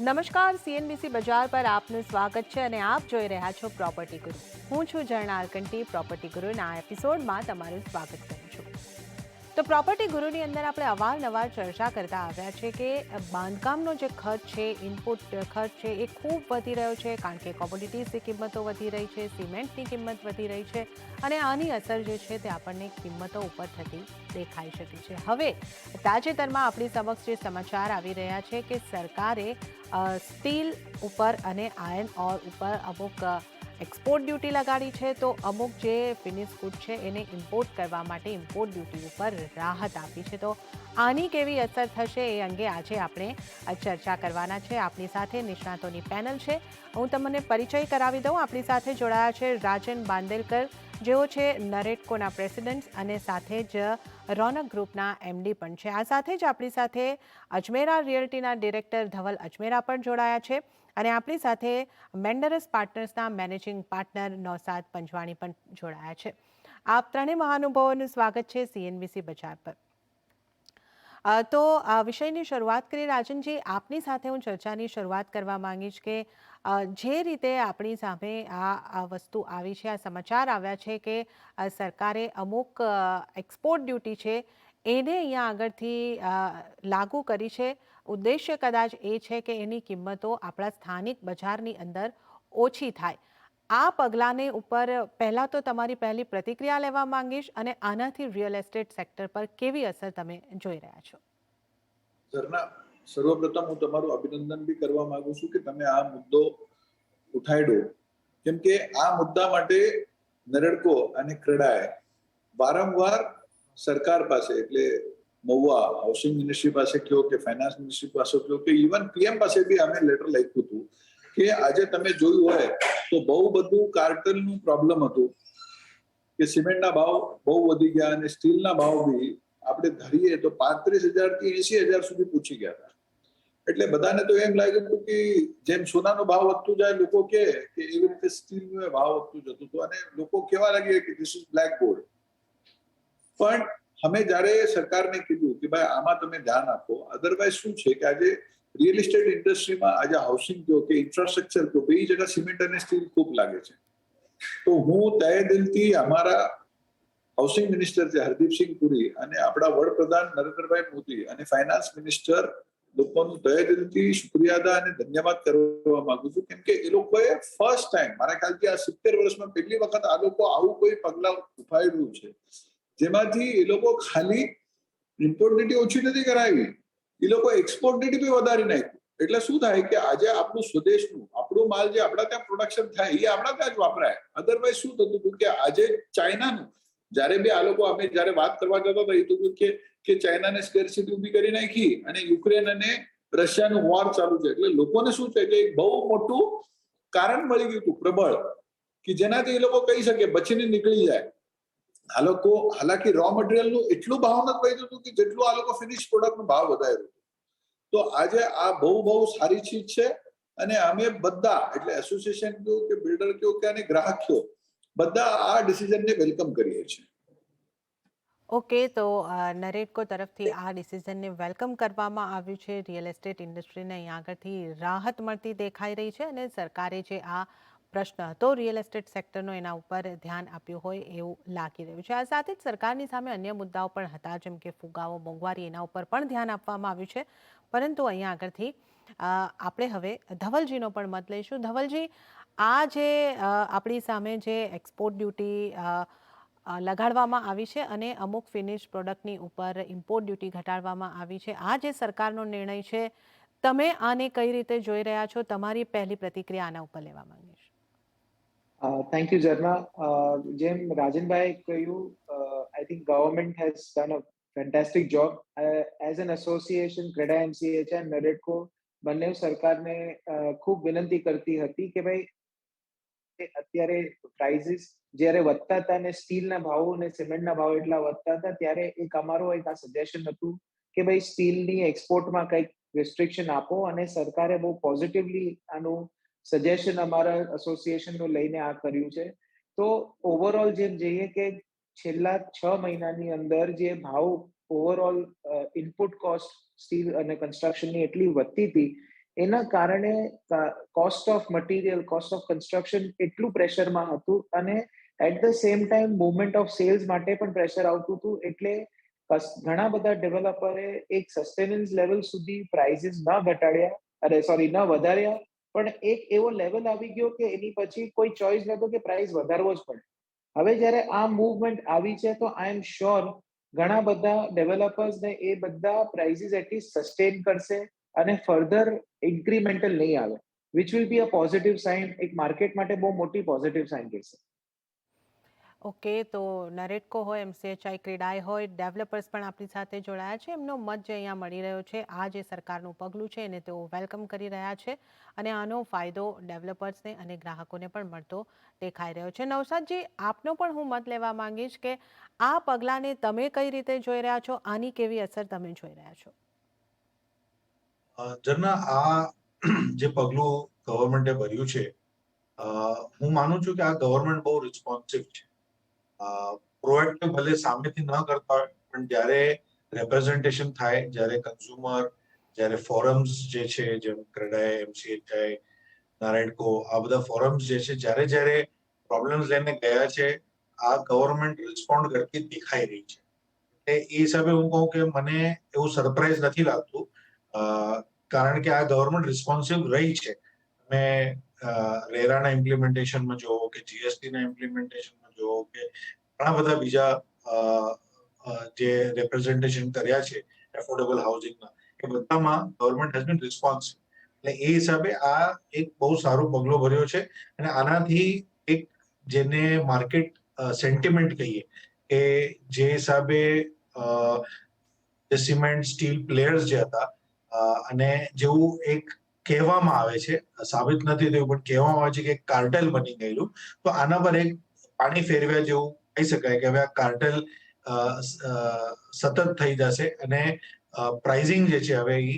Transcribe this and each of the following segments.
નમસ્કાર, સીએનબીસી બજાર પર આપનું સ્વાગત છે અને આપ જોઈ રહ્યા છો પ્રોપર્ટી ગુરુ. હું છું ઝરણા અરકંટી. પ્રોપર્ટી ગુરુના આ એપિસોડમાં તમારું સ્વાગત કરું છું. તો પ્રોપર્ટી ગુરુની અંદર આપણે અવારનવાર ચર્ચા કરતા આવ્યા છે કે બાંધકામનો જે ખર્ચ છે, ઇનપુટ ખર્ચ છે, એ ખૂબ વધી રહ્યો છે કારણ કે કોમોડિટીઝની કિંમતો વધી રહી છે, સિમેન્ટની કિંમત વધી રહી છે અને આની અસર જે છે તે આપણને કિંમતો ઉપર થતી દેખાઈ શકે છે. હવે તાજેતરમાં આપણી સમક્ષ જે સમાચાર આવી રહ્યા છે કે સરકારે સ્ટીલ ઉપર અને આયર્ન ઓર ઉપર અમુક એક્સપોર્ટ ડ્યુટી લગાડી છે, તો અમુક જે ફિનિશ ગુડ છે એને ઇમ્પોર્ટ કરવા માટે ઇમ્પોર્ટ ડ્યુટી ઉપર રાહત આપી છે. તો આની કેવી અસર થશે એ અંગે આજે આપણે ચર્ચા કરવાના છે. આપણી સાથે નિષ્ણાતોની પેનલ છે. હું તમને પરિચય કરાવી દઉં. આપણી સાથે જોડાયા છે રાજન બાંદેલકર, જેઓ છે નરેટકોના પ્રેસિડેન્ટ અને સાથે જ રોનક ગ્રુપના એમડી પણ છે. આ સાથે જ આપણી સાથે અજમેરા રિયલ્ટીના ડિરેક્ટર ધવલ અજમેરા પણ જોડાયા છે અને આપણી સાથે મેન્ડરસ પાર્ટનર્સના મેનેજિંગ પાર્ટનર નૌસાદ પંજવાણી પણ જોડાયા છે. આપ ત્રણેય મહાનુભાવોનું સ્વાગત છે સીએનબીસી બજાર પર. તો આ વિષયની શરૂઆત કરીએ. રાજનજી, આપની સાથે હું ચર્ચાની શરૂઆત કરવા માંગીશ કે જે રીતે આપણી સામે આ વસ્તુ આવી છે, આ સમાચાર આવ્યા છે કે સરકારે અમુક એક્સપોર્ટ ડ્યુટી છે એને અહીંયા આગળથી લાગુ કરી છે. ઉદ્દેશ્ય કદાચ એ છે કે એની કિંમતો આપણા સ્થાનિક બજારની અંદર ઓછી થાય. આ પગલાંને ઉપર પહેલાં તો તમારી પહેલી પ્રતિક્રિયા લેવા માંગીશ અને આનાથી રિયલ એસ્ટેટ સેક્ટર પર કેવી અસર તમે જોઈ રહ્યા છો. ઝરના, સર્વપ્રથમ હું તમારું અભિનંદન બી કરવા માંગુ છું કે તમે આ મુદ્દો ઉઠાડ્યો, કેમ કે આ મુદ્દા માટે નરેડકો અને ક્રેડાએ વારંવાર સરકાર પાસે, એટલે મહુવા હાઉસિંગ મિનિસ્ટ્રી પાસે કહો કે ફાઇનાન્સ મિનિસ્ટ્રી પાસે કહો કે ઇવન પીએમ પાસે બી અમે લેટર લખ્યું હતું કે આજે તમે જોયું હોય તો બહુ બધું કાર્ટલનું પ્રોબ્લેમ હતું કે સિમેન્ટના ભાવ બહુ વધી ગયા અને સ્ટીલના ભાવ બી આપણે ધરીએ તો 35,000 થી 80,000 સુધી પહોંચી ગયા હતા. એટલે બધાને તો એમ લાગ્યું હતું કે જેમ સોનાનો ભાવ વધતું જાય લોકો કે એવી રીતે સ્ટીલનો ભાવ વધતું જતું હતું અને લોકો કહેવા લાગ્યા કે ધીસ ઇઝ બ્લેક ગોલ્ડ. પણ અમે જ્યારે સરકારને કીધું કે ભાઈ આમાં તમે ધ્યાન આપો, અધરવાઇઝ શું છે કે આજે રિયલ એસ્ટેટ ઇન્ડસ્ટ્રીમાં આજે હાઉસિંગ કહો કે ઇન્ફ્રાસ્ટ્રક્ચર કહો, બે જગ્યા સિમેન્ટ અને સ્ટીલ ખૂબ લાગે છે. તો હું તહે દિલથી અમારા હાઉસિંગ મિનિસ્ટર છે હરદીપસિંહ પુરી અને આપણા વડાપ્રધાન નરેન્દ્રભાઈ મોદી અને ફાઇનાન્સ મિનિસ્ટર લોકોનું તહે દિલથી શુક્રિયા અને ધન્યવાદ કરવા માંગુ છું, કેમ કે એ લોકોએ ફર્સ્ટ ટાઈમ, મારા ખ્યાલથી આ 70 વર્ષમાં પહેલી વખત આ લોકો આવું કોઈ પગલા ઉઠાવ્યું છે જેમાંથી એ લોકો ખાલી ઇમ્પોર્ટ ડ્યુટી ઓછી નથી કરાવી, એ લોકો એક્સપોર્ટ ડ્યુટી બી વધારી નાખ્યું. એટલે શું થાય કે આજે આપણું સ્વદેશનું આપણું માલ જે આપણા ત્યાં પ્રોડક્શન થાય એ આપણા ત્યાં જ વપરાય. અધરવાઇઝ શું થતું હતું કે આજે ચાઇનાનું જ્યારે બી આ લોકો અમે જ્યારે વાત કરવા જતા હતા એ તો કે ચાઇનાને સ્કેરસિટી ઊભી કરી નાખી અને યુક્રેન અને રશિયાનું વોર ચાલુ છે. એટલે લોકોને શું છે કે બહુ મોટું કારણ મળી ગયું હતું પ્રબળ, કે જેનાથી એ લોકો કહી શકે બચીને નીકળી જાય. આ લોકો હાલાકી રો મટીરિયલનું એટલું ભાવ નથી વધ્યું હતું કે જેટલું આ લોકો ફિનિશ પ્રોડક્ટનો ભાવ વધાર્યો હતો. તો આજે આ બહુ સારી ચીજ છે અને અમે બધા, એટલે એસોસિએશન કહો કે બિલ્ડર કહો કે અને ગ્રાહક કહો, બધા આ ડિસિઝનને વેલકમ કરીએ છીએ. ઓકે, તો નરેટકો તરફથી આ ડિસિઝનને વેલકમ કરવામાં આવ્યું છે. રિયલ એસ્ટેટ ઇન્ડસ્ટ્રીને અહીંયા આગળથી રાહત મળતી દેખાઈ રહી છે અને સરકારે જે આ પ્રશ્ન હતો રિયલ એસ્ટેટ સેક્ટરનો એના ઉપર ધ્યાન આપ્યું હોય એવું લાગી રહ્યું છે. આ સાથે જ સરકારની સામે અન્ય મુદ્દાઓ પણ હતા, જેમ કે ફુગાવો, મોંઘવારી, એના ઉપર પણ ધ્યાન આપવામાં આવ્યું છે. પરંતુ અહીંયા આગળથી આપણે હવે ધવલજીનો પણ મત લઈશું. ધવલજી, આ જે આપણી સામે જે એક્સપોર્ટ ડ્યુટી લગાડવામાં આવી છે અને અમુક ફિનિશ પ્રોડક્ટની ઉપર ઇમ્પોર્ટ ડ્યુટી ઘટાડવામાં આવી છે, આ જે સરકારનો નિર્ણય છે, તમે આને કઈ રીતે જોઈ રહ્યા છો? તમારી પહેલી પ્રતિક્રિયા આના ઉપર લેવા માંગીશ. Thank you Jharna. જેમ રાજનભાઈ કહ્યું, I think government has done a fantastic job. As an association ક્રેડા એમસીએચ અને નરેટકો બંને સરકારને ખૂબ વિનંતી કરતી હતી કે ભાઈ અત્યારે પ્રાઇઝીસ જ્યારે વધતા હતા અને સ્ટીલના ભાવો અને સિમેન્ટના ભાવ એટલા વધતા હતા, ત્યારે એક અમારું એક આ સજેશન હતું કે ભાઈ સ્ટીલની એક્સપોર્ટમાં કંઈક રિસ્ટ્રિક્શન આપો અને સરકારે બહુ પોઝિટિવલી આનું સજેશન અમારા એસોસિએશનનું લઈને આ કર્યું છે. તો ઓવરઓલ જેમ જોઈએ કે છેલ્લા 6 મહિનાની અંદર જે ભાવ ઓવરઓલ ઇનપુટ કોસ્ટ સ્ટીલ અને કન્સ્ટ્રક્શનની એટલી વધતી હતી એના કારણે cost of material, cost of construction એટલું પ્રેશરમાં હતું અને at the same time movement of sales માટે પણ પ્રેશર આવતું હતું. એટલે ઘણા બધા ડેવલપરે એક સસ્ટેનન્સ લેવલ સુધી પ્રાઇસીસ ન ઘટાડ્યા, ન વધાર્યા, પણ એક એવો લેવલ આવી ગયો કે એની પછી કોઈ ચોઇસ નતો કે પ્રાઇસ વધારવો જ પડે. હવે જ્યારે આ મૂવમેન્ટ આવી છે તો આઈ એમ શ્યોર ઘણા બધા ડેવલપર્સને એ બધા પ્રાઇસીસ એટલીસ્ટ સસ્ટેન કરશે અને ફર્ધર ઇન્ક્રીમેન્ટલ નહીં આવે, which will be a positive sign. એક માર્કેટ માટે બહુ મોટી પોઝિટિવ સાઇન કહેશે. ઓકે, તો નરેટકો હોય, એમસીએચઆઈ ક્રેડાઈ હોય, ડેવલપર્સ પણ આપણી સાથે જોડાયા છે. એમનો મત જે અહીંયા મળી રહ્યો છે, આ જે સરકારનું પગલું છે એને તેઓ વેલકમ કરી રહ્યા છે અને આનો ફાયદો ડેવલપર્સને અને ગ્રાહકોને પણ મળતો દેખાઈ રહ્યો છે. નવસાદજી, આપનો પણ હું મત લેવા માંગીશ કે આ પગલાંને તમે કઈ રીતે જોઈ રહ્યા છો, આની કેવી અસર તમે જોઈ રહ્યા છો? ઝરના, આ જે પગલું ગવર્મેન્ટે ભર્યું છે, હું માનું છું કે આ ગવર્મેન્ટ બહુ રિસ્પોન્સિવ છે. પ્રોએક્ટિવ ભલે સામેથી ન કરતા હોય, પણ જ્યારે રેપ્રેઝન્ટેશન થાય, જ્યારે કન્ઝ્યુમર, જ્યારે ફોરમ્સ જે છે, જેમ ક્રેડાઈ, એમસીએચઆઈ, નારાયણકો, આ બધા ફોરમ્સ જે છે, જ્યારે પ્રોબ્લેમ્સ લઈને ગયા છે, આ ગવર્મેન્ટ રિસ્પોન્ડ કરતી દેખાઈ રહી છે. એ હિસાબે હું કહું કે મને એવું સરપ્રાઈઝ નથી લાગતું, કારણ કે આ ગવર્મેન્ટ રિસ્પોન્સિવ રહી છે. તમે રેરાના ઇમ્પ્લિમેન્ટેશનમાં જુઓ કે જીએસટીના ઇમ્પ્લિમેન્ટેશનમાં જુઓ કે ઘણા બધા બીજા જે રિપ્રેઝન્ટેશન કર્યા છે એફોર્ડેબલ હાઉસિંગના, એ બધામાં ગવર્મેન્ટ હેઝ બીન રિસ્પોન્સિવ. એટલે એ હિસાબે આ એક બહુ સારો પગલો ભર્યો છે અને આનાથી એક જેને માર્કેટ સેન્ટિમેન્ટ કહીએ કે જે હિસાબે જે સિમેન્ટ સ્ટીલ પ્લેયર્સ જે હતા અને જેવું એક કહેવામાં આવે છે, સાબિત નથી થયું પણ કહેવામાં આવે છે કે કાર્ટેલ બની ગયેલું, તો આના પર એક પાણી ફેરવ્યા જેવું કહી શકાય કે હવે આ કાર્ટેલ સતત થઈ જશે અને પ્રાઇઝિંગ જે છે હવે એ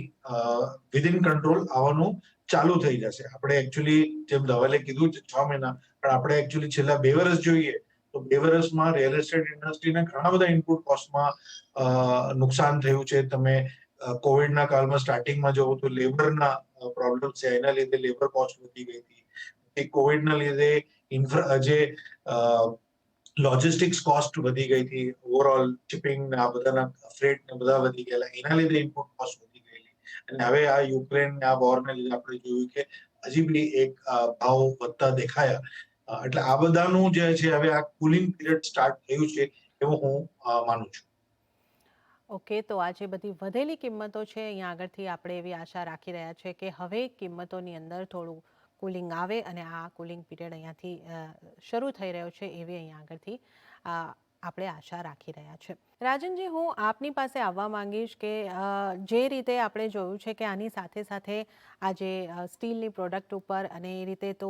વિધિન કંટ્રોલ આવવાનું ચાલુ થઈ જશે. આપણે એકચ્યુઅલી જેમ ધવલે કીધું 6 મહિના, પણ આપણે એકચ્યુઅલી છેલ્લા 2 વર્ષ જોઈએ તો 2 વર્ષમાં રિયલ એસ્ટેટ ઇન્ડસ્ટ્રીને ઘણા બધા ઇનપુટ કોસ્ટમાં નુકસાન થયું છે. તમે કોવિડના કાળમાં સ્ટાર્ટિંગમાં જોવો તો લેબરના પ્રોબ્લેમ છે, એના લીધે લેબર કોસ્ટ વધી ગઈ હતી. કોવિડના લીધે જે લોજિસ્ટિક્સ કોસ્ટ વધી ગઈ હતી, ઓવરઓલ શિપિંગ ને આ બધાના ફ્રેટ ને બધા વધી ગયેલા, એના લીધે ઇનપુટ કોસ્ટ વધી ગયેલી. અને હવે આ યુક્રેન ને આ વોરને લીધે આપણે જોયું કે હજી બી એક ભાવ વધતા દેખાયા. એટલે આ બધાનું જે છે હવે આ કુલિંગ પીરિયડ સ્ટાર્ટ થયું છે એવું હું માનું છું. ઓકે, તો આ જે બધી વધેલી કિંમતો છે, અહીંયા આગળથી આપણે એવી આશા રાખી રહ્યા છે કે હવે કિંમતોની અંદર થોડું કુલિંગ આવે અને આ કુલિંગ પીરિયડ અહીંયાથી શરૂ થઈ રહ્યો છે એવી અહીંયા આગળથી આપણે આશા રાખી રહ્યા છે. રાજનજી, હું આપની પાસે આવવા માંગીશ કે જે રીતે આપણે જોયું છે કે આની સાથે સાથે આ જે સ્ટીલની પ્રોડક્ટ ઉપર અને એ રીતે તો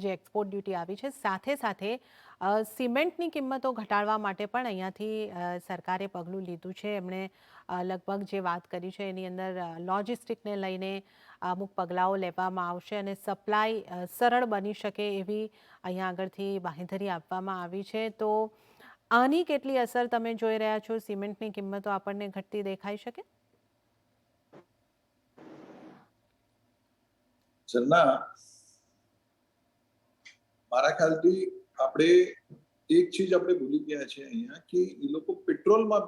જે એક્સપોર્ટ ડ્યુટી આવી છે, સાથે સાથે સિમેન્ટની કિંમતો ઘટાડવા માટે પણ અહીંયાથી સરકારે પગલું લીધું છે. એમણે લગભગ જે વાત કરી છે એની અંદર લોજિસ્ટિકને લઈને અમુક પગલાઓ લેવામાં આવશે અને સપ્લાય સરળ બની શકે એવી અહીંયા આગળથી બાંહેધરી આપવામાં આવી છે. તો આની કેટલી અસર તમે જોઈ રહ્યા છો? સિમેન્ટની કિંમતો આપણને ઘટતી દેખાઈ શકે? ઝરના, મારા ખ્યાલથી આપણે એક ચીજ આપણે ભૂલી ગયા છે અહીંયા કે એ લોકો પેટ્રોલમાં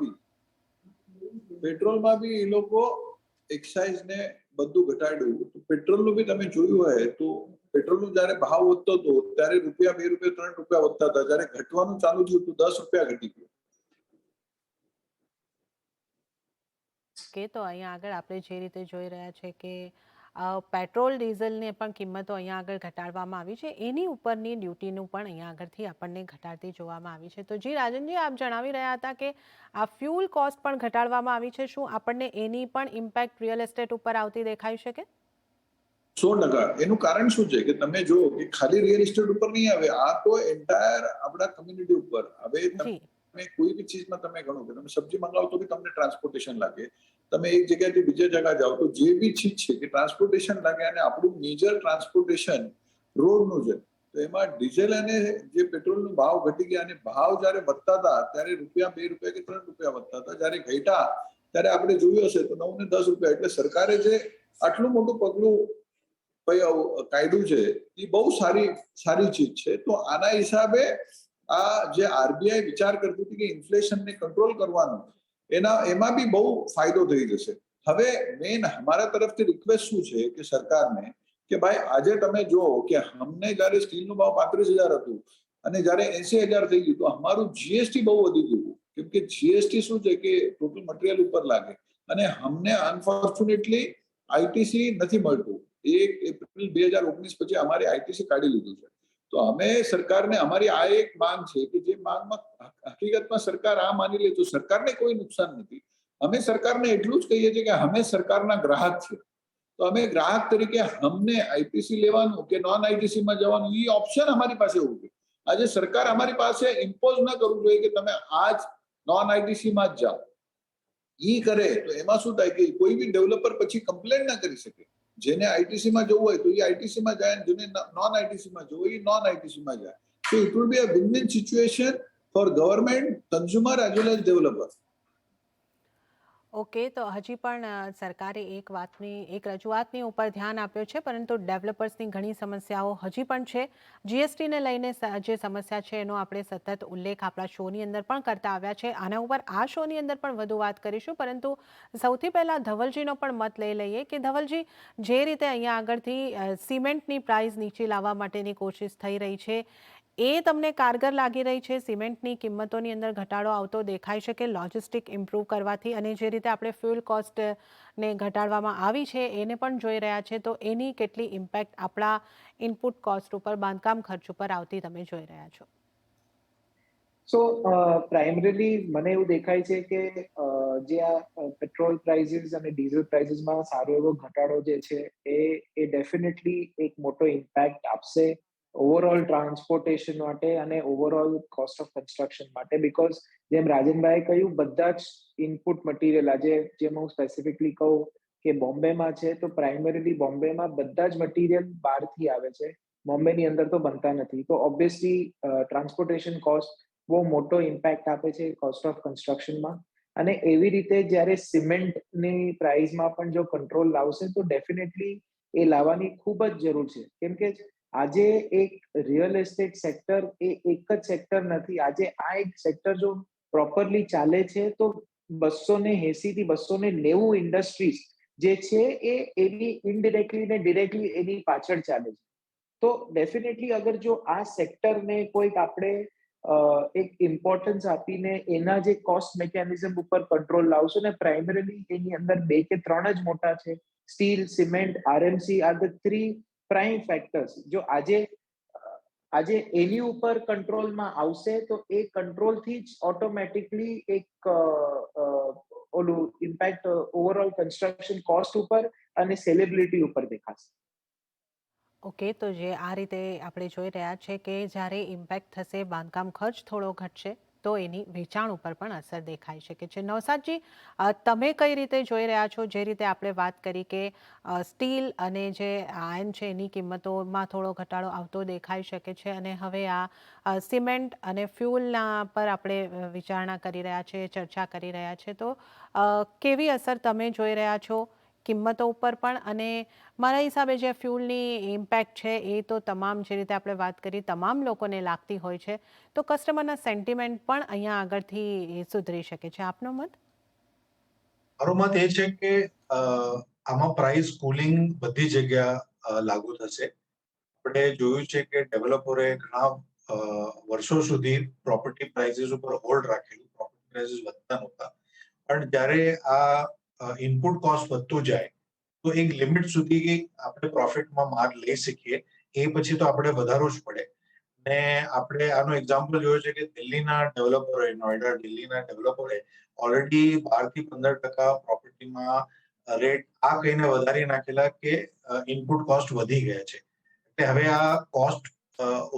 બી એ લોકો એક્સાઇઝ ને બધું ઘટાડ્યું. તો પેટ્રોલનું બી તમે જોયું હોય તો પેટ્રોલનો જયારે ભાવ વધતો હતો ત્યારે રૂપિયા, 2 રૂપિયા, 3 રૂપિયા વધતા હતા. જયારે ઘટવાનું ચાલુ થયું તો 10 રૂપિયા ઘટી ગયું. કે તો અહીંયા આગળ આપણે જે રીતે જોઈ રહ્યા છે કે પેટ્રોલ ડીઝલને પણ કિંમતો અહીંયા આગળ ઘટાડવામાં આવી છે, એની ઉપરની ડ્યુટીનું પણ અહીંયા આગળથી આપણને ઘટાડતી જોવામાં આવી છે. તો જી રાજનજી, આપ જણાવી રહ્યા હતા કે આ ફ્યુલ કોસ્ટ પણ ઘટાડવામાં આવી છે. શું આપણને એની પણ ઇમ્પેક્ટ રિયલ એસ્ટેટ ઉપર આવતી દેખાઈ શકે? 100%. એનું કારણ શું છે કે તમે જો કે ખાલી રિયલ એસ્ટેટ ઉપર નહીં આવે, આ તો એન્ટાયર આપણા કમ્યુનિટી ઉપર. હવે તમે કોઈ બી ચીજમાં તમે ગણો કે તમે સબ્જી મંગાવો તો બી તમને ટ્રાન્સપોર્ટેશન લાગે. તમે એક જગ્યાથી બીજી જગ્યા જાઓ તો જે બી ચીજ છે કે ટ્રાન્સપોર્ટેશન લાગે, અને આપણું મેજર ટ્રાન્સપોર્ટેશન રોડનું છે. તો એમાં ડીઝલ અને જે પેટ્રોલનો ભાવ ઘટી ગયા અને ભાવ જયારે વધતા હતા ત્યારે રૂપિયા, 2 રૂપિયા કે 3 રૂપિયા વધતા હતા. જયારે ઘટ્યા ત્યારે આપણે જોયું હશે તો 9 ને 10 રૂપિયા. એટલે સરકારે જે આટલું મોટું પગલું કાઢ્યું છે એ બહુ સારી ચીજ છે. તો આના હિસાબે આ જે આરબીઆઈ વિચાર કરતી હતી કે ઇન્ફ્લેશનને કંટ્રોલ કરવાનું, એમાં બી બહુ ફાયદો થઈ જશે. હવે મેન અમારા તરફથી રિક્વેસ્ટ શું છે કે સરકારને કે ભાઈ આજે તમે જુઓ કે અમને જયારે સ્ટીલનો ભાવ 35,000 હતું અને જયારે 80,000 થઈ ગયું તો અમારું જીએસટી બહુ વધી ગયું. કેમ કે જીએસટી શું છે કે ટોટલ મટીરિયલ ઉપર લાગે અને અમને અનફોર્ચ્યુનેટલી આઈટીસી નથી મળતું. 1 એપ્રિલ 2019 પછી અમારે આઈટીસી કાઢી લીધું છે. તો અમે સરકારને અમારી આ એક માંગ છે કે જે માંગમાં હકીકતમાં સરકાર આ માની લે તો સરકારને કોઈ નુકસાન નથી. અમે સરકારને એટલું જ કહીએ છીએ કે અમે સરકારના ગ્રાહક છીએ. તો અમે ગ્રાહક તરીકે અમને આઈટીસી લેવાનું કે નોન આઈટીસીમાં જવાનું એ ઓપ્શન અમારી પાસે હોવું જોઈએ. આજે સરકાર અમારી પાસે ઇમ્પોઝ ન કરવું જોઈએ કે તમે આજ નોન આઈટીસીમાં જ જાઓ. ઈ કરે તો એમાં શું થાય કે કોઈ બી ડેવલપર પછી કમ્પ્લેન ના કરી શકે. જેને આઈટીસીમાં જવું હોય તો એ આઈટીસીમાં જાય, જેને નોન આઈટીસીમાં જવું હોય એ નોન આઈટીસીમાં જાય. So it will be a win-win situation for government, consumer as well as developer. Okay, તો હજી પણ સરકારે એક રજૂઆતની ઉપર ધ્યાન આપ્યું છે, પરંતુ ડેવલપર્સની ઘણી સમસ્યાઓ હજી પણ છે. જીએસટીને લઈને જે સમસ્યા છે એનો આપણે સતત ઉલ્લેખ આપણા શોની અંદર પણ કરતા આવ્યા છે. આના ઉપર આ શોની અંદર પણ વધુ વાત કરીશું, પરંતુ સૌથી પહેલાં ધવલજીનો પણ મત લઈ લઈએ કે ધવલજી, જે રીતે અહીંયા આગળથી સિમેન્ટની પ્રાઇસ નીચે લાવવા માટેની કોશિશ થઈ રહી છે, એ તમને કારગર લાગી રહી છે? સિમેન્ટની કિંમતોની અંદર ઘટાડો આવતો દેખાય છે કે લોજિસ્ટિક ઇમ્પ્રૂવ કરવાથી, અને જે રીતે આપણે ફ્યુલ કોસ્ટને ઘટાડવામાં આવી છે એને પણ જોઈ રહ્યા છે, તો એની કેટલી ઇમ્પેક્ટ આપણા ઇનપુટ કોસ્ટ ઉપર, બાંધકામ ખર્ચ ઉપર આવતી તમે જોઈ રહ્યા છો? સો પ્રાઇમરીલી મને એવું દેખાય છે કે જે આ પેટ્રોલ પ્રાઇસીસ અને ડીઝલ પ્રાઇસીસમાં સારો એવો ઘટાડો જે છે એ ડેફિનેટલી એક મોટો ઇમ્પેક્ટ આપશે ઓવરઓલ ટ્રાન્સપોર્ટેશન માટે અને ઓવરઓલ કોસ્ટ ઓફ કન્સ્ટ્રક્શન માટે. બીકોઝ જેમ રાજનભાઈએ કહ્યું, બધા જ ઇનપુટ મટીરિયલ, આજે જેમ હું સ્પેસિફિકલી કહું કે બોમ્બેમાં છે તો પ્રાઇમરીલી બોમ્બેમાં બધા જ મટીરિયલ બહારથી આવે છે, બોમ્બેની અંદર તો બનતા નથી. તો ઓબ્વિયસલી ટ્રાન્સપોર્ટેશન કોસ્ટ બહુ મોટો ઇમ્પેક્ટ આપે છે કોસ્ટ ઓફ કન્સ્ટ્રક્શનમાં. અને એવી રીતે જ્યારે સિમેન્ટની પ્રાઇસમાં પણ જો કંટ્રોલ લાવશે તો ડેફિનેટલી એ લાવવાની ખૂબ જ જરૂર છે. કેમ કે આજે એક રિયલ એસ્ટેટ સેક્ટર એ એક જ સેક્ટર નથી. આજે આ એક સેક્ટર જો પ્રોપરલી ચાલે છે તો 280 થી 290 ઇન્ડસ્ટ્રીઝ જે છે એ એની ઇનડિરેક્ટલી ને ડિરેક્ટલી એની પાછળ ચાલે છે. તો ડેફિનેટલી અગર જો આ સેક્ટરને કોઈક આપણે એક ઇમ્પોર્ટન્સ આપીને એના જે કોસ્ટ મિકેનિઝમ ઉપર કંટ્રોલ લાવશો, ને પ્રાઇમરીલી એની અંદર 2 કે 3 જ મોટા છે, steel, cement, RMC are the 3 prime factors. જો આજે એની ઉપર કંટ્રોલમાં આવશે તો એ કંટ્રોલથી જ ઓટોમેટિકલી એક ઓલું ઇમ્પેક્ટ ઓવરઓલ કન્સ્ટ્રક્શન કોસ્ટ ઉપર અને સેલેબિલિટી ઉપર દેખાશે. ઓકે, તો જે આ રીતે આપણે જોઈ રહ્યા છે કે જ્યારે ઇમ્પેક્ટ થશે, બાંધકામ ખર્ચ થોડો ઘટશે, તો એની વેચાણ ઉપર પણ અસર દેખાઈ શકે છે. નવસાદજી, તમે કઈ રીતે જોઈ રહ્યા છો? જે રીતે આપણે વાત કરી કે સ્ટીલ અને જે આયર્ન છે એની કિંમતોમાં થોડો ઘટાડો આવતો દેખાઈ શકે છે, અને હવે આ સિમેન્ટ અને ફ્યુલના પર આપણે વિચારણા કરી રહ્યા છે, ચર્ચા કરી રહ્યા છે, તો કેવી અસર તમે જોઈ રહ્યા છો કિંમતો ઉપર પણ? અને મારા હિસાબે જે ફ્યુલની ઇમ્પેક્ટ છે એ તો તમામ, જે રીતે આપણે વાત કરી, તમામ લોકોને લાગતી હોય છે, તો કસ્ટમરના સેન્ટિમેન્ટ પણ અહીંયા આગળથી સુધરી શકે છે. આપનો મત? મારો મત એ છે કે આમાં પ્રાઇસ કુલિંગ બધી જગ્યા લાગુ થશે. આપણે જોયું છે કે ડેવલપરોએ ઘણા વર્ષો સુધી પ્રોપર્ટી પ્રાઇસીસ ઉપર હોલ્ડ રાખેલું, પ્રોપર્ટી પ્રાઇસીસ વધતા નહોતા. પણ જ્યારે આ ઇનપુટ કોસ્ટ વધતું જાય તો એક લિમિટ સુધી આપણે પ્રોફિટમાં માર લઈ શકીએ, એ પછી તો આપણે વધારવું જ પડે. ને આપણે આનો એક્ઝામ્પલ જોયો છે કે દિલ્હીના ડેવલપરોએ, નોઈડા, દિલ્હીના ડેવલપરોએ ઓલરેડી 12% થી 15% પ્રોપર્ટીમાં રેટ આ કહીને વધારી નાખેલા કે ઇનપુટ કોસ્ટ વધી ગયા છે. એટલે હવે આ કોસ્ટ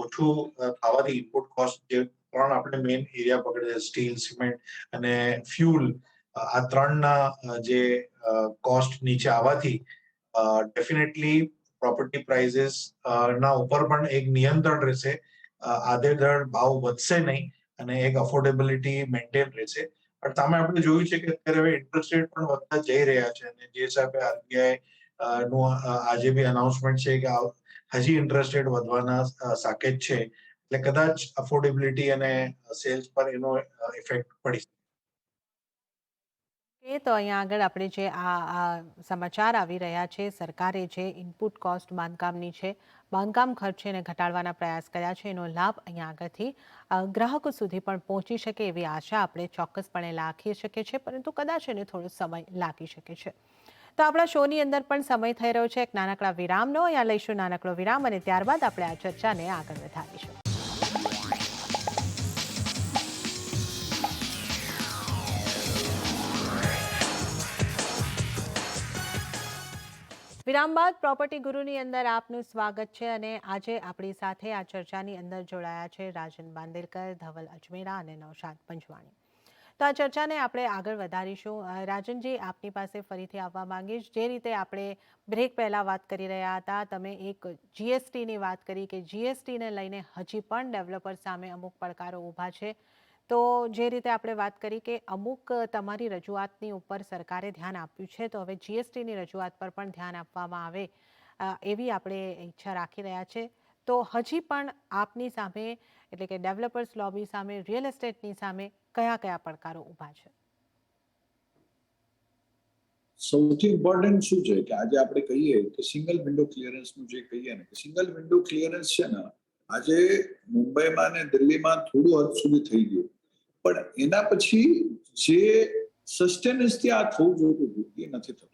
ઓછું થવાથી, ઇનપુટ કોસ્ટ જે 3 આપણે મેઇન એરિયા પકડે છે, સ્ટીલ, સિમેન્ટ અને ફ્યુલ, આ 3ના જે કોસ્ટ નીચે આવવાથી ડેફિનેટલી પ્રોપર્ટી પ્રાઇસીસ ના ઉપર પણ એક નિયંત્રણ રહેશે. આધેધડ ભાવ વધશે નહીં અને એક અફોર્ડેબિલિટી મેન્ટેન રહેશે. પણ સામે આપણે જોયું છે કે અત્યારે હવે ઇન્ટરેસ્ટ રેટ પણ વધતા જઈ રહ્યા છે અને જે હિસાબે આરબીઆઈ નું આજે બી અનાઉન્સમેન્ટ છે કે હજી ઇન્ટરેસ્ટ રેટ વધવાના સાકેત છે, એટલે કદાચ અફોર્ડેબિલિટી અને સેલ્સ પર એનો ઇફેક્ટ પડી શકે. એ તો અહીંયા આગળ આપણે જે આ સમાચાર આવી રહ્યા છે, સરકારે જે ઇનપુટ કોસ્ટ બાંધકામની છે, બાંધકામ ખર્ચને ઘટાડવાના પ્રયાસ કર્યા છે, એનો લાભ અહીંયા આગળથી ગ્રાહકો સુધી પણ પહોંચી શકે એવી આશા આપણે ચોક્કસપણે રાખી શકીએ છીએ, પરંતુ કદાચ એને થોડો સમય લાગી શકે છે. તો આપણા શોની અંદર પણ સમય થઈ રહ્યો છે એક નાનકડા વિરામનો. અહીંયા લઈશું નાનકડો વિરામ અને ત્યારબાદ આપણે આ ચર્ચાને આગળ વધારીશું. વિરામ બાદ પ્રોપર્ટી ગુરુની અંદર આપનું સ્વાગત છે અને આજે આપણી સાથે આ ચર્ચાની અંદર જોડાયા છે રાજન બાંદેલકર, ધવલ અજમેરા અને નૌશાદ પંચવાણી. તો આ ચર્ચાને આપણે આગળ વધારીશું. રાજનજી, આપની પાસે ફરીથી આવવા માંગીશ. જે રીતે આપણે બ્રેક પહેલાં વાત કરી રહ્યા હતા, તમે એક જીએસટીની વાત કરી કે જીએસટીને લઈને હજી પણ ડેવલપર સામે અમુક પડકારો ઊભા છે. તો જે રીતે આપણે વાત કરી કે અમુક તમારી રજૂઆતની ઉપર સરકારે ધ્યાન આપ્યું છે, તો હવે જીએસટીની રજૂઆત પર પણ ધ્યાન આપવામાં આવે એવી આપણે ઈચ્છા રાખી રહ્યા છે. તો હજી પણ આપની સામે, એટલે કે ડેવલપર્સ લોબી સામે, રિયલ એસ્ટેટની સામે કયા કયા પડકારો ઊભા છે? સૌથી ઇમ્પોર્ટન્ટ શું છે કે આજે આપણે કહીએ કે સિંગલ વિન્ડો ક્લિયરન્સનું જે કહીએ ને, સિંગલ વિન્ડો ક્લિયરન્સ છે ને, આજે મુંબઈમાં ને દિલ્હીમાં થોડું હદ સુધી થઈ ગયું, પણ એના પછી જે સસ્ટેનન્સથી આ થવું જોઈતું હતું એ નથી થતું.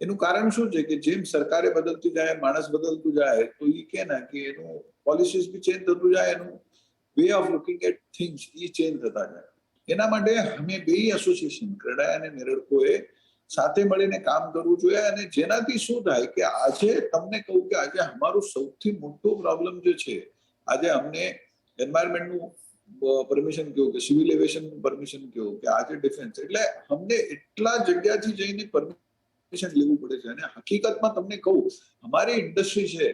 એનું કારણ શું છે કે જેમ સરકારે બદલતી જાય, માણસ બદલતું જાય, તો એ કે ને કે એનું પોલિસીસ બી ચેન્જ થતું જાય, એનું way of looking at things એ ચેન્જ થતા જાય. એના માટે અમે બે એસોસિએશન ક્રેડાઈ અને નેરડકોએ સાથે મળીને કામ કરવું જોઈએ, અને જેનાથી શું થાય કે આજે તમને કહું કે આજે અમારું સૌથી મોટો પ્રોબ્લેમ જે છે, આજે અમને એન્વાયરમેન્ટનું પરમિશન કહો કે સિવિલ એવિએશનનું પરમિશન કહો કે આજે ડિફેન્સ, એટલે અમને એટલા જગ્યાથી જઈને પરમિશન લેવું પડે છે. અને હકીકતમાં તમને કહું, અમારી ઇન્ડસ્ટ્રી છે,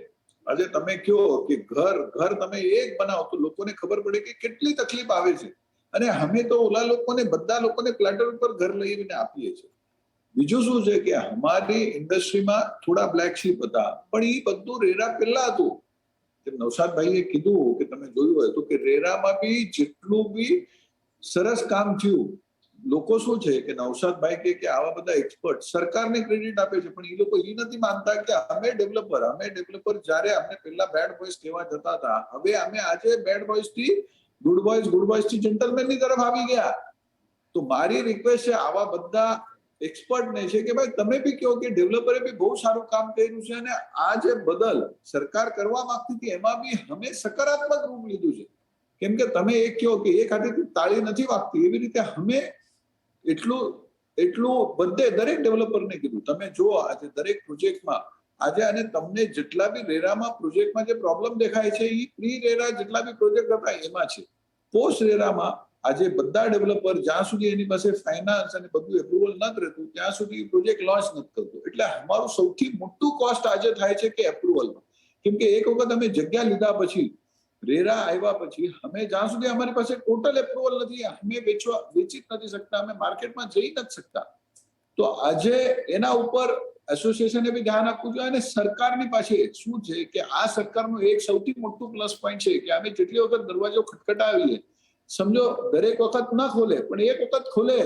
આજે તમે કહો કે ઘર તમે એક બનાવો તો લોકોને ખબર પડે કે કેટલી તકલીફ આવે છે. અને અમે તો ઓલા લોકોને, બધા લોકોને પ્લેટર ઉપર ઘર લઈને આપીએ છીએ. બીજું શું છે કે અમારી ઇન્ડસ્ટ્રીમાં થોડા બ્લેક શીપ હતા, પણ એ બધું રેરા પહેલા હતું. નૌશાદભાઈએ કીધું કે તમે જોયું હોય તો કે રેરામાં બી જેટલું બી સરસ કામ થયું, લોકો શું છે કે નૌશાદભાઈ કે આવા બધા એક્સપર્ટ સરકારને ક્રેડિટ આપે છે, પણ એ લોકો એ નથી માનતા કે અમે ડેવલપર જ્યારે અમને પહેલા બેડ બોયઝ કહેવા જતા હતા, હવે અમે આજે બેડ બોયઝ થી ગુડ બોયઝ થી જેન્ટલમેન ની તરફ આવી ગયા. તો મારી રિક્વેસ્ટ છે આવા બધા એક્સપર્ટ ને છે કે ભાઈ તમે બી કહો કે ડેવલપરે બી બહુ સારું કામ કર્યું છે, અને આ જે બદલ સરકાર કરવા માંગતી હતી એમાં બી અમે સકારાત્મક રૂપ લીધું છે. કેમ કે તમે એક કહો કે એક હાથેથી તાળી નથી વાગતી, એવી રીતે અમે એટલું બધે દરેક ડેવલપરને કીધું. તમે જુઓ આજે દરેક પ્રોજેક્ટમાં આજે, અને તમને જેટલા બી રેરામાં પ્રોજેક્ટમાં જે પ્રોબ્લેમ દેખાય છે એ પ્રી રેરા જેટલા બી પ્રોજેક્ટ હતા એમાં છે. પોસ્ટ રેરામાં આજે બધા ડેવલપર જ્યાં સુધી એની પાસે ફાઇનાન્સ અને બધું એપ્રુવલ નથી રહેતું ત્યાં સુધી પ્રોજેક્ટ લોન્ચ નથી કરતો. એટલે અમારું સૌથી મોટું કોસ્ટ આજે થાય છે કે એપ્રુવલમાં. કેમ કે એક વખત અમે જગ્યા લીધા પછી, રેરા આવ્યા પછી, અમે જ્યાં સુધી અમારી પાસે ટોટલ એપ્રુવલ નથી, અમે વેચી જ નથી શકતા, અમે માર્કેટમાં જઈ નથી શકતા. તો આજે એના ઉપર એસોસિએશને બી ધ્યાન આપવું જોઈએ. અને સરકારની પાસે શું છે કે આ સરકારનું એક સૌથી મોટું પ્લસ પોઈન્ટ છે કે અમે જેટલી વખત દરવાજો ખટખટાવીએ, સમજો દરેક વખત ના ખોલે પણ એક વખત ખોલે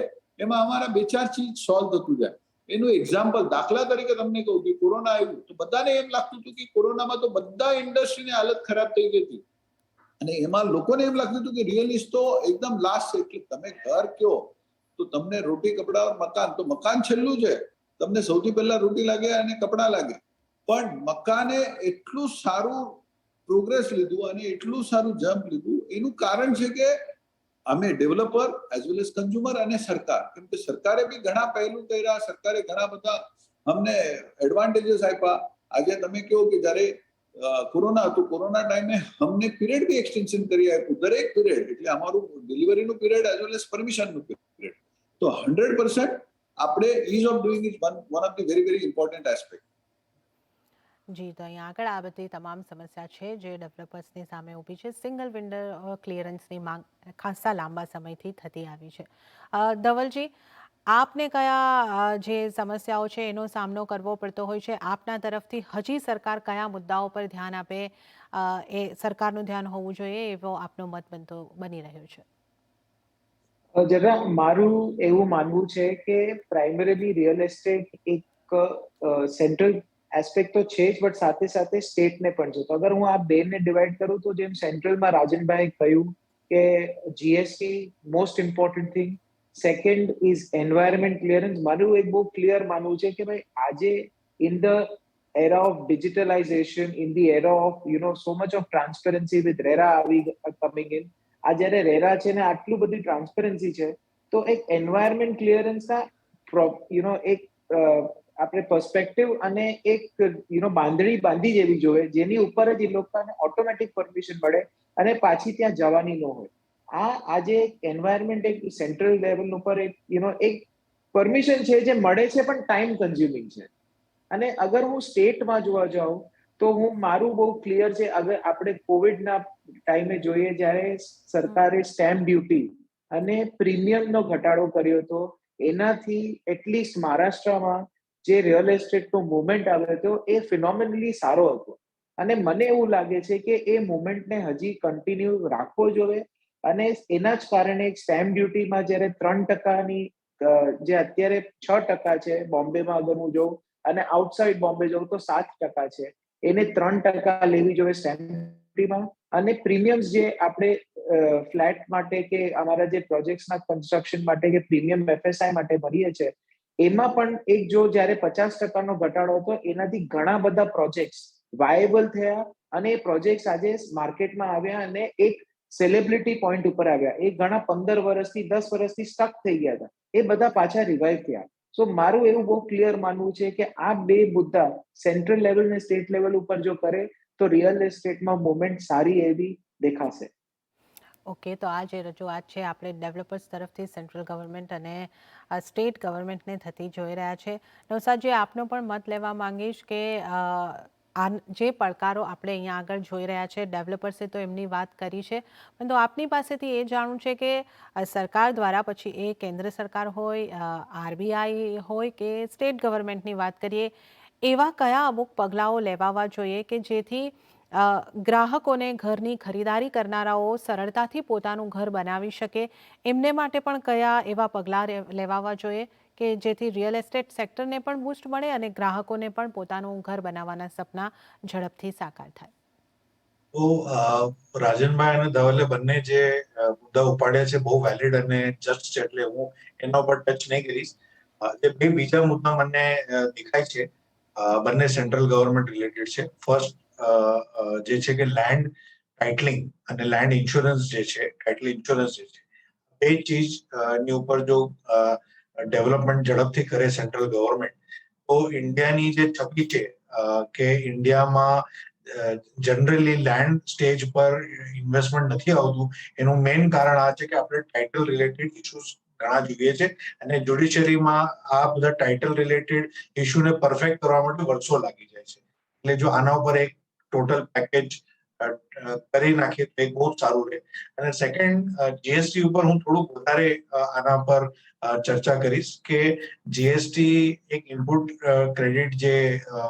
એમાં અમારા 2-4 ચીજ સોલ્વ થતું જાય. એનું એક્ઝામ્પલ દાખલા તરીકે તમને કહું કે કોરોના આવ્યું તો બધાને એમ લાગતું હતું કે કોરોનામાં તો બધા ઇન્ડસ્ટ્રીની હાલત ખરાબ થઈ ગઈ હતી, અને એમાં લોકોને એમ લાગતું હતું કે રિયલિસ્ટ તો એકદમ લાસ્ટ છે. એટલે તમે ઘર કયો તો તમને રોટી કપડા મકાન, તો મકાન છેલ્લું છે, તમને સૌથી પહેલા રોટી લાગે અને કપડા લાગે. પણ મકાને એટલું સારું પ્રોગ્રેસ લીધું અને એટલું સારું જમ્પ લીધું, એનું કારણ છે કે અમે developer as well as consumer અને સરકાર, કેમ કે સરકારે બી ઘણા પહેલું કર્યા, સરકારે ઘણા બધા અમને એડવાન્ટેજીસ આપ્યા. આજે તમે કહો કે જ્યારે કોરોના હતું, કોરોના ટાઈમે અમને પીરિયડ બી એક્સટેન્શન કરી આપ્યું, દરેક પીરિયડ, એટલે અમારું ડિલિવરીનું પીરિયડ એઝ વેલ એઝ પરમિશનનું પીરિયડ. તો 100% આપણે ease of doing is one of the very very important aspect. જી, તો અહીંયા આગળ આ બધી તમામ સમસ્યા છે જે ડેવલપર્સની સામે ઊભી છે. સિંગલ વિન્ડર ક્લિયરન્સની માંગ ખાસા લાંબા સમયથી થતી આવી છે. ધવલજી, આપને કયા જે સમસ્યાઓ છે એનો સામનો કરવો પડતો હોય છે? આપના તરફથી હજી સરકાર કયા મુદ્દાઓ પર ધ્યાન આપે એ સરકારનું ધ્યાન હોવું જોઈએ એવો આપનો મત બની રહ્યો છે. જરા મારું એવું માનવું છે કે પ્રાઇમરીલી રિયલ એસ્ટેટ એક સેન્ટ્રલ એસ્પેક્ટ તો છે જ, બટ સાથે સાથે સ્ટેટને પણ છે. તો અગર હું આ બેને ડિવાઈડ કરું તો જેમ સેન્ટ્રલમાં રાજનભાઈ કહ્યું કે GST most important thing, second is environment clearance. મારું એક બહુ ક્લિયર માનવું છે કે ભાઈ આજે in the era of digitalization, in the era of so much of transparency with RERA coming in, આ જયારે રેરા છે ને આટલું બધી ટ્રાન્સપરન્સી છે, તો એક એન્વાયરમેન્ટ ક્લિયરન્સના એક આપણે પર્સપેક્ટિવ અને એક બાંધણી બાંધી જેવી જોઈએ, જેની ઉપર જ એ લોકોને ઓટોમેટિક પરમિશન મળે અને પાછી ત્યાં જવાની ન હોય. આજે એન્વાયરમેન્ટ એક સેન્ટ્રલ લેવલ ઉપર એક પરમિશન છે જે મળે છે પણ ટાઈમ કન્ઝ્યુમિંગ છે. અને અગર હું સ્ટેટમાં જોવા જાઉં તો મારું બહુ ક્લિયર છે. અગર આપણે કોવિડના ટાઈમે જોઈએ જ્યારે સરકારે સ્ટેમ્પ ડ્યુટી અને પ્રીમિયમનો ઘટાડો કર્યો હતો, એનાથી એટલીસ્ટ મહારાષ્ટ્રમાં જે રિયલ એસ્ટેટનો મુવમેન્ટ આવ્યો હતો એ ફિનોમિનલી સારો હતો. અને મને એવું લાગે છે કે એ મુવમેન્ટને હજી કન્ટિન્યુ રાખવો જોઈએ. અને એના જ કારણે સ્ટેમ્પ ડ્યુટીમાં જ્યારે 3%ની જે અત્યારે 6% છે બોમ્બેમાં અગર હું જોઉં, અને આઉટસાઇડ બોમ્બે જવું તો 7% છે, એને 3% લેવી જોઈએ સ્ટેમ્પ ડ્યુટીમાં. અને પ્રીમિયમ્સ જે આપણે ફ્લેટ માટે કે અમારા જે પ્રોજેક્ટ્સના કન્સ્ટ્રક્શન માટે કે પ્રીમિયમ એફએસઆઈ માટે ભરીએ છીએ, એમાં પણ એક જો જ્યારે 50%નો ઘટાડો હતો, એનાથી ઘણા બધા પ્રોજેક્ટ્સ વાયેબલ થયા અને એ પ્રોજેક્ટ્સ આજે માર્કેટમાં આવ્યા અને એક સેલિબ્રિટી પોઈન્ટ ઉપર આવ્યા. એ ઘણા 15 વર્ષથી 10 વર્ષથી સ્ટક થઈ ગયા હતા, એ બધા પાછા રિવાઇવ થયા. સો મારું એવું બહુ ક્લિયર માનવું છે કે આ બે મુદ્દા સેન્ટ્રલ લેવલ અને સ્ટેટ લેવલ ઉપર જો કરે તો રિયલ એસ્ટેટમાં મુવમેન્ટ સારી એવી દેખાશે. ઓકે, તો આ જે રજૂઆત છે આપણે ડેવલપર્સ તરફથી સેન્ટ્રલ ગવર્મેન્ટ અને સ્ટેટ ગવર્મેન્ટને થતી જોઈ રહ્યા છે. નવસાદજી, આપનો પણ મત લેવા માંગીશ કે આ જે પડકારો આપણે અહીંયા આગળ જોઈ રહ્યા છે, ડેવલપર્સે તો એમની વાત કરી છે, પરંતુ આપની પાસેથી એ જાણવું છે કે સરકાર દ્વારા, પછી એ કેન્દ્ર સરકાર હોય, આરબીઆઈ હોય કે સ્ટેટ ગવર્મેન્ટની વાત કરીએ, એવા કયા અમુક પગલાઓ લેવાવા જોઈએ કે જેથી ગ્રાહકોને, ઘરની ખરીદારી કરનારાઓ સરળતાથી પોતાનું ઘર બનાવી શકે? એમને માટે પણ કયા એવા પગલાં લેવાવા જોઈએ કે જેથી રિયલ એસ્ટેટ સેક્ટરને પણ બૂસ્ટ મળે અને ગ્રાહકોને પણ પોતાનું ઘર બનાવવાના સપના ઝડપથી સાકાર થાય? તો રાજનભાઈ અને ધવલે બંને જે મુદ્દા ઉપાડ્યા છે બહુ વેલિડ અને જસ્ટ છે, એટલે હું એના ઉપર ટચ નહીં કરીશ. જે બે બીજા મુદ્દા મને દેખાય છે, બંને સેન્ટ્રલ ગવર્મેન્ટ રિલેટેડ છે. ફર્સ્ટ જે છે કે લેન્ડ ટાઇટલિંગ અને લેન્ડ ઇન્સ્યોરન્સ જે છે, ટાઇટલ ઇન્સ્યોરન્સ જે છે, બે ચીજ ની ઉપર જો ડેવલપમેન્ટ ઝડપથી કરે સેન્ટ્રલ ગવર્મેન્ટ, તો ઇન્ડિયાની જે છબી છે કે ઇન્ડિયામાં જનરલી લેન્ડ સ્ટેજ પર ઇન્વેસ્ટમેન્ટ નથી આવતું, એનું મેઇન કારણ આ છે કે આપણે ટાઇટલ રિલેટેડ ઇશ્યુઝ ઘણા જોઈએ છે અને જ્યુડિશિયરીમાં આ બધા ટાઇટલ રિલેટેડ ઇશ્યુને પરફેક્ટ કરવા માટે વર્ષો લાગી જાય છે. એટલે જો આના ઉપર એક ટોટલ પેકેજ કરી નાખીએ તો એક બહુ સારું રહે. અને સેકન્ડ, જીએસટી ઉપર હું થોડુંક વધારે આના પર ચર્ચા કરીશ કે જીએસટી એક ઇનપુટ ક્રેડિટ જે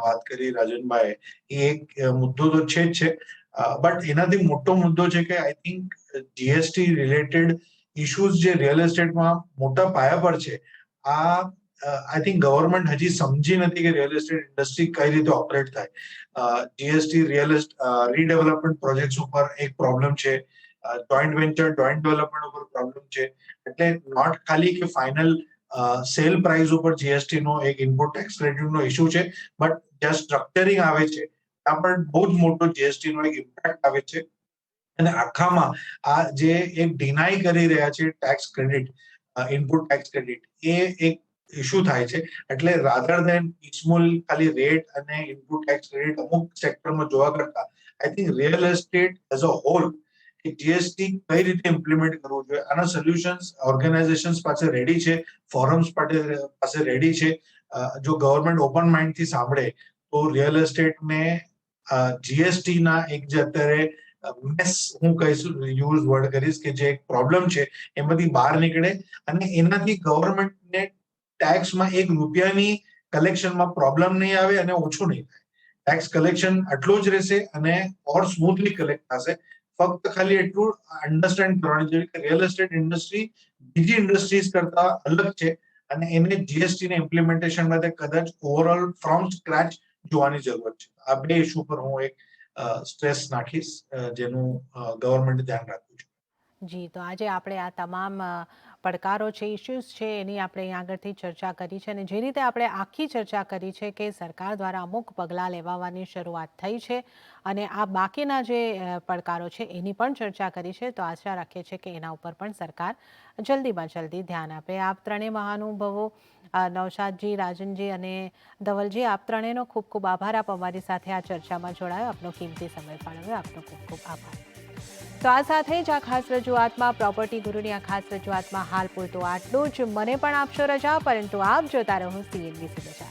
વાત કરી રાજનભાઈ, એ એક મુદ્દો તો છે જ છે, બટ એનાથી મોટો મુદ્દો છે કે I think GST related issues જે રિયલ એસ્ટેટમાં મોટા પાયા પર છે, આ આઈ થિંક ગવર્મેન્ટ હજી સમજી નથી કે રિયલ એસ્ટેટ ઇન્ડસ્ટ્રી કઈ રીતે ઓપરેટ થાય. જીએસટી રીડેવલપમેન્ટ પ્રોજેક્ટ્સ ઉપર એક પ્રોબ્લેમ છે, જોઈન્ટ વેન્ચર જોઈન્ટ ડેવલપમેન્ટ ઉપર પ્રોબ્લેમ છે. એટલે નોટ ખાલી કે ફાઇનલ સેલ પ્રાઇસ ઉપર જીએસટી નો એક ઇનપુટ ટેક્સ ક્રેડિટ નો ઇશ્યુ છે, બટ જ્યાં સ્ટ્રક્ચરિંગ આવે છે ત્યાં પણ બહુ જ મોટો જીએસટી નો એક ઇમ્પેક્ટ આવે છે. અને આખામાં આ જે એક ડિનાય કરી રહ્યા છે tax credit, input tax credit, એ એક ઇશ્યુ થાય છે. એટલે રાધર દેન ઇસ્મોલ ખાલી રેટ અને ઇનપુટ ટેક્સ ક્રેડિટ અમુક સેક્ટરમાં જોવા કરતા, I think real estate as a whole કે જીએસટી કઈ રીતે ઇમ્પ્લિમેન્ટ કરવું જોઈએ, આના સોલ્યુશન્સ ઓર્ગેનાઇઝેશન્સ પાસે રેડી છે, ફોરમ્સ પાસે રેડી છે. જો ગવર્મેન્ટ ઓપન માઇન્ડથી સાંભળે તો રિયલ એસ્ટેટને જીએસટીના એક જે અત્યારે મેસ હું કહીશું યુઝ વર્ડ કરીશ કે જે એક પ્રોબ્લેમ છે એમાંથી બહાર નીકળે અને એનાથી ગવર્મેન્ટને ટેક્સમાં ₹1 કલેક્શનમાં પ્રોબ્લેમ નહીં આવે અને ઓછું નહીં થાય. ટેક્સ કલેક્શન આટલું જ રહેશે અને ઓર સ્મૂથલી કલેક્ટ થશે. ફક્ત ખાલી એટલું અન્ડરસ્ટેન્ડ કરવાની જોઈએ કે રિયલ એસ્ટેટ ઇન્ડસ્ટ્રી બીજી ઇન્ડસ્ટ્રીઝ કરતા અલગ છે અને એને જીએસટી ને ઇમ્પ્લિમેન્ટેશન માટે કદાચ ઓવરઓલ ફ્રોમ સ્ક્રેચ જોવાની જરૂરત છે. આ બે ઇસ્યુ પર હું એક સ્ટ્રેસ નાખીશ જેનું ગવર્મેન્ટ ધ્યાન રાખવું છે. જી, તો આજે આપણે આ તમામ પડકારો છે, ઇશ્યુઝ છે, એની આપણે અહીં આગળથી ચર્ચા કરી છે અને જે રીતે આપણે આખી ચર્ચા કરી છે કે સરકાર દ્વારા અમુક પગલાં લેવાની શરૂઆત થઈ છે અને આ બાકીના જે પડકારો છે એની પણ ચર્ચા કરી છે, તો આશા રાખીએ છીએ કે એના ઉપર પણ સરકાર જલ્દીમાં જલ્દી ધ્યાન આપે. આપ ત્રણેય મહાનુભાવો નૌશાદજી, રાજનજી અને ધવલજી, આપ ત્રણેયનો ખૂબ ખૂબ આભાર. આપ અમારી સાથે આ ચર્ચામાં જોડાયો, આપનો કિંમતી સમય ફાળવ્યો, આપનો ખૂબ ખૂબ આભાર. તો આ સાથે જ આ ખાસ રજૂઆતમાં પ્રોપર્ટી ગુરુની આ ખાસ રજૂઆતમાં હાલ પૂરતું આટલું જ. મને પણ આપશો રજા, પરંતુ આપ જોતા રહો CNBC બજાર.